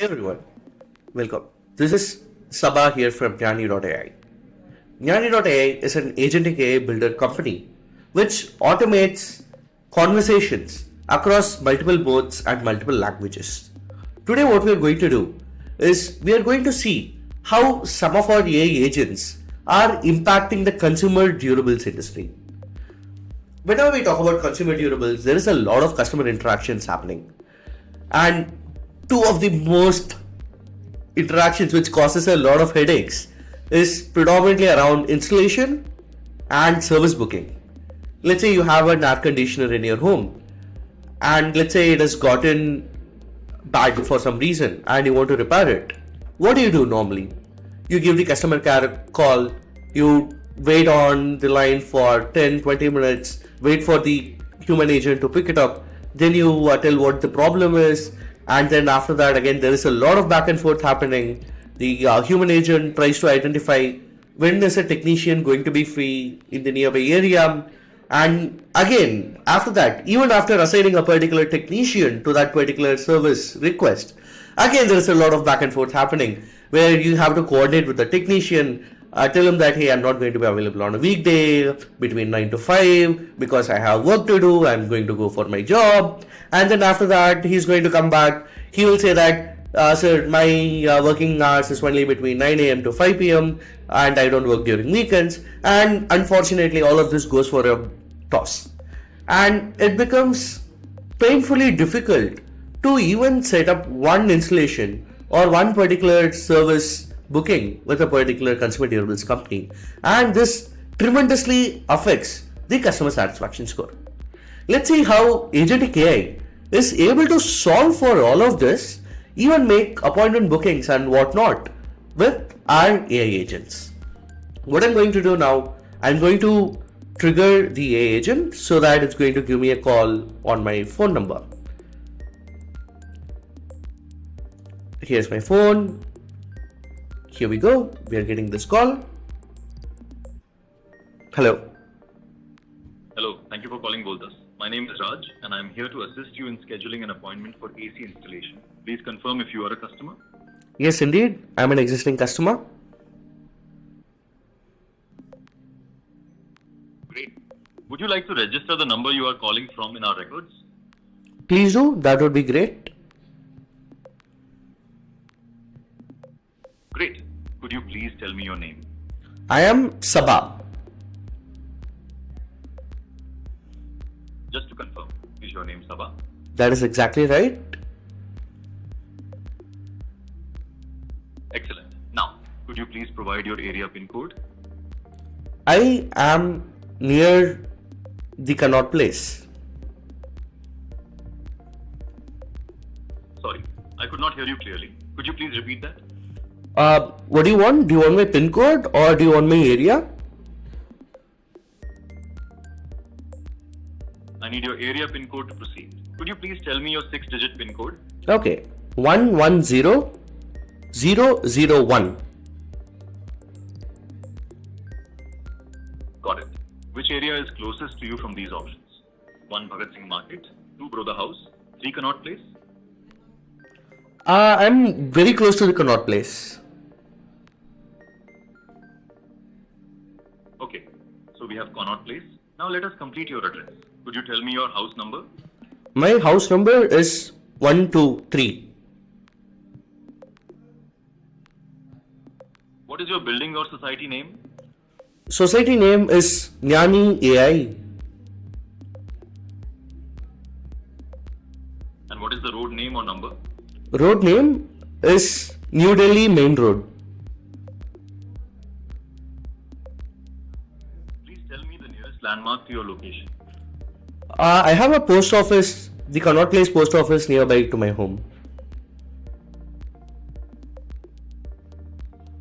Hey everyone, welcome. This is Sabah here from Jnani.ai. Jnani.ai is an agentic AI builder company which automates conversations across multiple modes and multiple languages. Today, what we are going to do is we are going to see how some of our AI agents are impacting the consumer durables industry. Whenever we talk about consumer durables, there is a lot of customer interactions happening. And two of the most interactions which causes a lot of headaches is predominantly around installation and service booking. Let's say you have an air conditioner in your home and let's say it has gotten bad for some reason and you want to repair it. What do you do normally? You give the customer care a call, you wait on the line for 10-20 minutes, wait for the human agent to pick it up, then you tell what the problem is, and then after that again there is a lot of back and forth happening. The human agent tries to identify when is a technician going to be free in the nearby area, and again after that, even after assigning a particular technician to that particular service request, again there is a lot of back and forth happening where you have to coordinate with the technician, tell him that hey, I'm not going to be available on a weekday between 9 to 5 because I have work to do, I'm going to go for my job. And then after that he's going to come back, he will say that sir, my working hours is only between 9 a.m. to 5 p.m. and I don't work during weekends, and unfortunately all of this goes for a toss, and it becomes painfully difficult to even set up one installation or one particular service booking with a particular consumer durables company, and this tremendously affects the customer satisfaction score. Let's see how agentic AI is able to solve for all of this, even make appointment bookings and whatnot with our AI agents. What I'm going to do now, I'm going to trigger the AI agent so that it's going to give me a call on my phone number. Here's my phone. Here we go. We are getting this call. Hello. Hello. Thank you for calling Voltas. My name is Raj and I am here to assist you in scheduling an appointment for AC installation. Please confirm if you are a customer. Yes, indeed. I'm an existing customer. Great. Would you like to register the number you are calling from in our records? Please do. That would be great. Great. Could you please tell me your name? I am Sabah. Just to confirm, is your name Sabah? That is exactly right. Excellent. Now, could you please provide your area pin code? I am near the Connaught Place. Sorry, I could not hear you clearly. Could you please repeat that? What do you want? Do you want my pin code or do you want my area? I need your area pin code to proceed. Could you please tell me your 6-digit pin code? Okay. 110001. Got it. Which area is closest to you from these options? 1 Bhagat Singh Market, 2 Brodha House, 3 Connaught Place? I'm very close to the Connaught Place. Okay, so we have Connaught Place. Now let us complete your address. Could you tell me your house number? My house number is 123. What is your building or society name? Society name is Jnani AI. And what is the road name or number? Road name is New Delhi Main Road. Please tell me the nearest landmark to your location. I have a post office, the Connaught Place post office nearby to my home.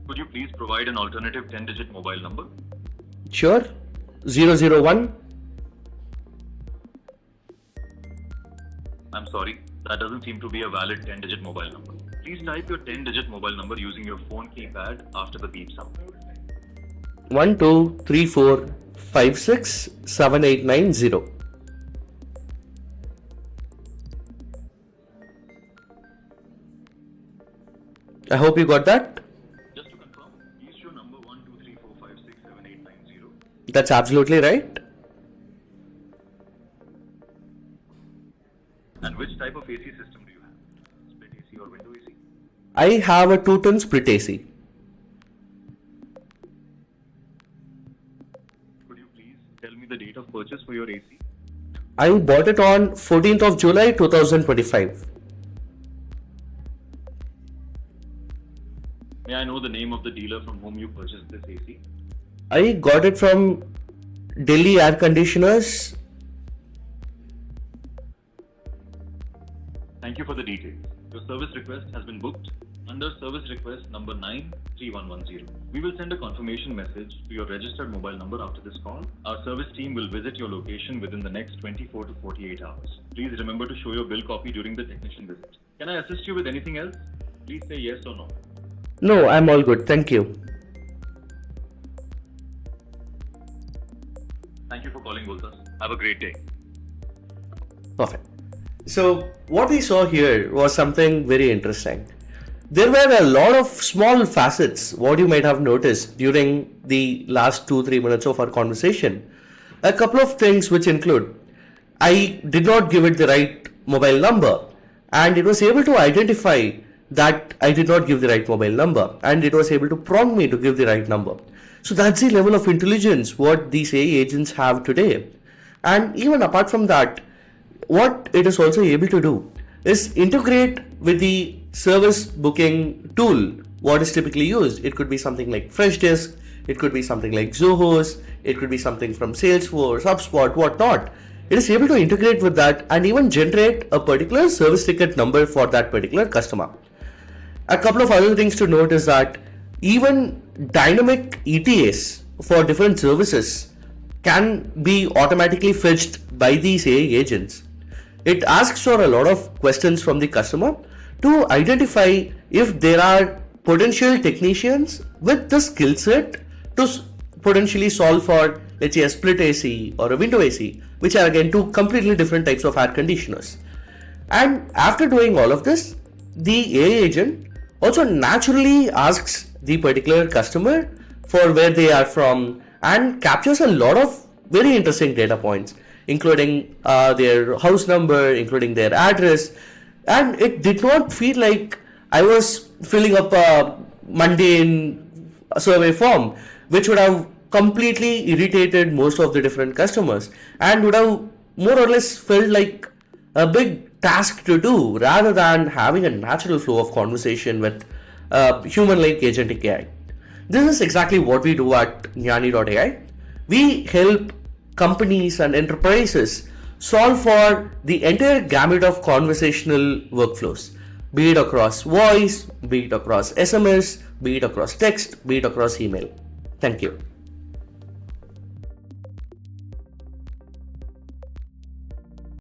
Could you please provide an alternative 10-digit mobile number? Sure. 001. I'm sorry, that doesn't seem to be a valid 10-digit mobile number. Please type your 10-digit mobile number using your phone keypad after the beep sound. 1234567890. I hope you got that. Just to confirm, please show number 12345678890. That's absolutely right. And which type of AC system do you have? Split AC or window AC? I have a 2-ton split AC. Could you please tell me the date of purchase for your AC? I bought it on 14th of July 2025. May I know the name of the dealer from whom you purchased this AC? I got it from Delhi Air Conditioners. Thank you for the details. Your service request has been booked under service request number 93110. We will send a confirmation message to your registered mobile number after this call. Our service team will visit your location within the next 24 to 48 hours. Please remember to show your bill copy during the technician visit. Can I assist you with anything else? Please say yes or no. No, I'm all good. Thank you. Thank you for calling Voltas. Have a great day. Perfect. So what we saw here was something very interesting. There were a lot of small facets, what you might have noticed during the last 2-3 minutes of our conversation. A couple of things which include, I did not give it the right mobile number, and it was able to identify that I did not give the right mobile number, and it was able to prompt me to give the right number. So that's the level of intelligence what these AI agents have today. And even apart from that, what it is also able to do is integrate with the service booking tool what is typically used. It could be something like Freshdesk, it could be something like Zoho's, it could be something from Salesforce, HubSpot, whatnot. It is able to integrate with that and even generate a particular service ticket number for that particular customer. A couple of other things to note is that even dynamic ETAs for different services can be automatically fetched by these AI agents. It asks for a lot of questions from the customer to identify if there are potential technicians with the skill set to potentially solve for, let's say, a split AC or a window AC, which are again two completely different types of air conditioners. And after doing all of this, the AI agent also naturally asks the particular customer for where they are from and captures a lot of very interesting data points, including their house number, including their address. And it did not feel like I was filling up a mundane survey form, which would have completely irritated most of the different customers and would have more or less felt like a big task to do rather than having a natural flow of conversation with human-like agentic AI. This is exactly what we do at Jnani.ai. We help companies and enterprises solve for the entire gamut of conversational workflows, be it across voice, be it across SMS, be it across text, be it across email. Thank you.